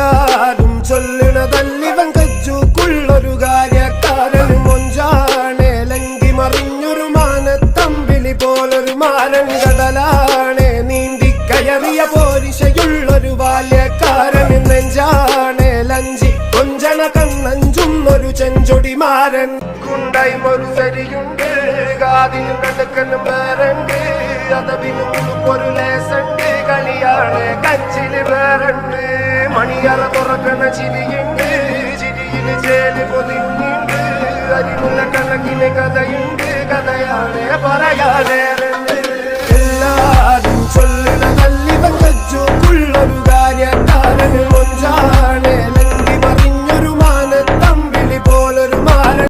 എല്ലാരും ചൊല്ലണതല്ലിവൻ കജ്ജുക്കുള്ളൊരു കാര്യക്കാരൻ മൊഞ്ചാണേ ലങ്കി മറിഞ്ഞൊരു മാനത്തമ്പിളി പോലൊരു മാനൻ കടലാണേ നീന്തി കയറിയ പോരിശയുള്ളൊരു ബാല്യക്കാരൻ നെഞ്ചാണേ ലഞ്ചി കൊഞ്ചണ കണ്ണഞ്ചുന്നൊരു ചെഞ്ചൊടിമാരൻ കുണ്ടായി ഒരു സരിയുണ്ട് കാതിനും കടുക്കനും വേറുണ്ട് അതവിനും ഒരു ലേസുണ്ട് കളിയാണ് കച്ചില് വേറുണ്ട് മണിയറ തുറക്കണ ചിരിയുണ്ട് ചിരിയില് ചേല് പൊതിഞ്ഞുണ്ട് അരിമുള്ള കണക്കിന് കഥയുണ്ട് കഥയാണ് പറയാതെ